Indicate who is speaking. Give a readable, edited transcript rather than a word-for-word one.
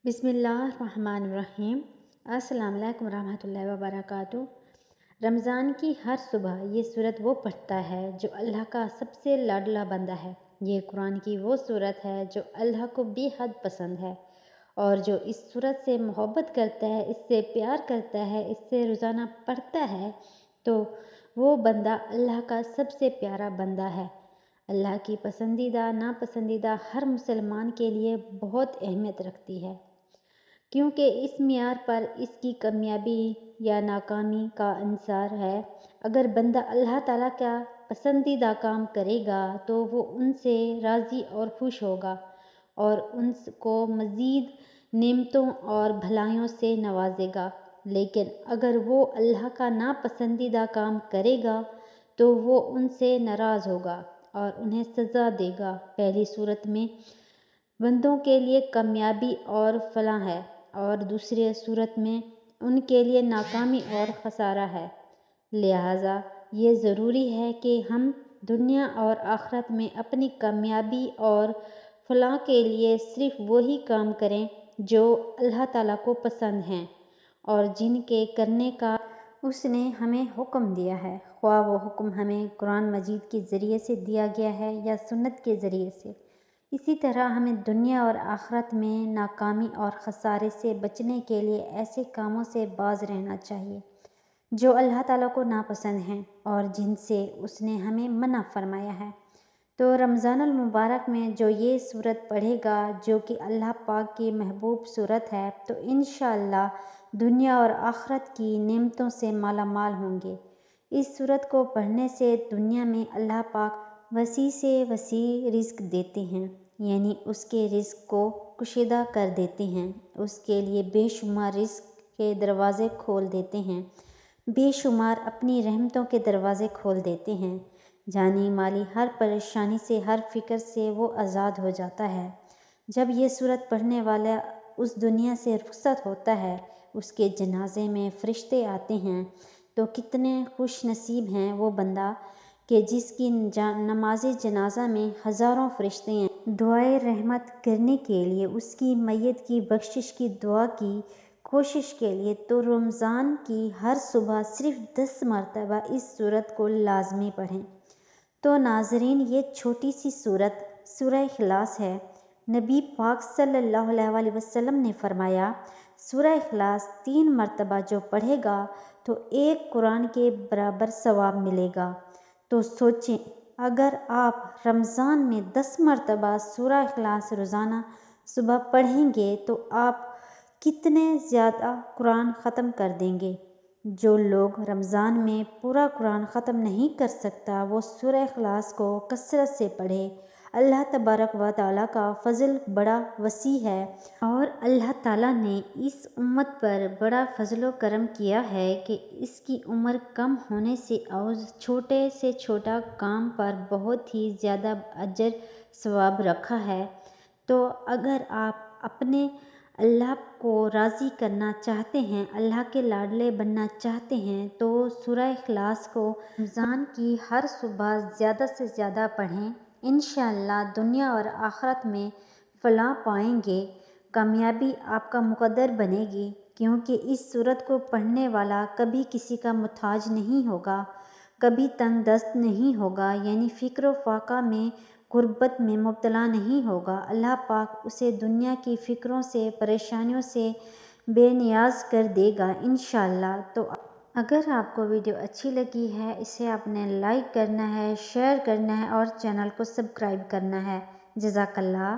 Speaker 1: بسم اللہ الرحمن الرحیم۔ السلام علیکم ورحمۃ اللہ وبرکاتہ۔ رمضان کی ہر صبح یہ سورت وہ پڑھتا ہے جو اللہ کا سب سے لاڈلا بندہ ہے۔ یہ قرآن کی وہ سورت ہے جو اللہ کو بے حد پسند ہے، اور جو اس سورت سے محبت کرتا ہے، اس سے پیار کرتا ہے، اس سے روزانہ پڑھتا ہے تو وہ بندہ اللہ کا سب سے پیارا بندہ ہے۔ اللہ کی پسندیدہ ناپسندیدہ ہر مسلمان کے لیے بہت اہمیت رکھتی ہے، کیونکہ اس معیار پر اس کی کامیابی یا ناکامی کا انحصار ہے۔ اگر بندہ اللہ تعالیٰ کا پسندیدہ کام کرے گا تو وہ ان سے راضی اور خوش ہوگا اور ان کو مزید نعمتوں اور بھلائیوں سے نوازے گا، لیکن اگر وہ اللہ کا ناپسندیدہ کام کرے گا تو وہ ان سے ناراض ہوگا اور انہیں سزا دے گا۔ پہلی صورت میں بندوں کے لیے کامیابی اور فلاح ہے، اور دوسری صورت میں ان کے لیے ناکامی اور خسارہ ہے۔ لہٰذا یہ ضروری ہے کہ ہم دنیا اور آخرت میں اپنی کامیابی اور فلاح کے لیے صرف وہی کام کریں جو اللہ تعالیٰ کو پسند ہیں اور جن کے کرنے کا اس نے ہمیں حکم دیا ہے، خواہ وہ حکم ہمیں قرآن مجید کے ذریعے سے دیا گیا ہے یا سنت کے ذریعے سے۔ اسی طرح ہمیں دنیا اور آخرت میں ناکامی اور خسارے سے بچنے کے لیے ایسے کاموں سے باز رہنا چاہیے جو اللہ تعالیٰ کو ناپسند ہیں اور جن سے اس نے ہمیں منع فرمایا ہے۔ تو رمضان المبارک میں جو یہ سورت پڑھے گا، جو کہ اللہ پاک کی محبوب سورت ہے، تو انشاءاللہ دنیا اور آخرت کی نعمتوں سے مالا مال ہوں گے۔ اس سورت کو پڑھنے سے دنیا میں اللہ پاک وسیع سے وسیع رزق دیتے ہیں، یعنی اس کے رزق کو کشیدہ کر دیتے ہیں، اس کے لیے بے شمار رزق کے دروازے کھول دیتے ہیں، بے شمار اپنی رحمتوں کے دروازے کھول دیتے ہیں۔ جانی مالی ہر پریشانی سے، ہر فکر سے وہ آزاد ہو جاتا ہے۔ جب یہ سورت پڑھنے والا اس دنیا سے رخصت ہوتا ہے، اس کے جنازے میں فرشتے آتے ہیں، تو کتنے خوش نصیب ہیں وہ بندہ کہ جس کی نماز جنازہ میں ہزاروں فرشتے ہیں دعائے رحمت کرنے کے لیے، اس کی میت کی بخشش کی دعا کی کوشش کے لیے۔ تو رمضان کی ہر صبح صرف 10 مرتبہ اس سورت کو لازمی پڑھیں۔ تو ناظرین، یہ چھوٹی سی سورت سورہ اخلاص ہے۔ نبی پاک صلی اللہ علیہ وسلم نے فرمایا، سورہ اخلاص 3 مرتبہ جو پڑھے گا تو ایک قرآن کے برابر ثواب ملے گا۔ تو سوچیں، اگر آپ رمضان میں 10 مرتبہ سورہ اخلاص روزانہ صبح پڑھیں گے تو آپ کتنے زیادہ قرآن ختم کر دیں گے۔ جو لوگ رمضان میں پورا قرآن ختم نہیں کر سکتا، وہ سورہ اخلاص کو کثرت سے پڑھے۔ اللہ تبارک و تعالیٰ کا فضل بڑا وسیع ہے، اور اللہ تعالیٰ نے اس امت پر بڑا فضل و کرم کیا ہے کہ اس کی عمر کم ہونے سے اور چھوٹے سے چھوٹا کام پر بہت ہی زیادہ اجر ثواب رکھا ہے۔ تو اگر آپ اپنے اللہ کو راضی کرنا چاہتے ہیں، اللہ کے لاڈلے بننا چاہتے ہیں، تو سورہ اخلاص کو رمضان کی ہر صبح زیادہ سے زیادہ پڑھیں۔ انشاءاللہ دنیا اور آخرت میں فلاح پائیں گے، کامیابی آپ کا مقدر بنے گی، کیونکہ اس سورت کو پڑھنے والا کبھی کسی کا محتاج نہیں ہوگا، کبھی تنگ دست نہیں ہوگا، یعنی فکر و فاقہ میں، غربت میں مبتلا نہیں ہوگا۔ اللہ پاک اسے دنیا کی فکروں سے، پریشانیوں سے بے نیاز کر دے گا انشاءاللہ۔ تو اگر آپ کو ویڈیو اچھی لگی ہے، اسے آپ نے لائک کرنا ہے، شیئر کرنا ہے اور چینل کو سبسکرائب کرنا ہے۔ جزاک اللہ۔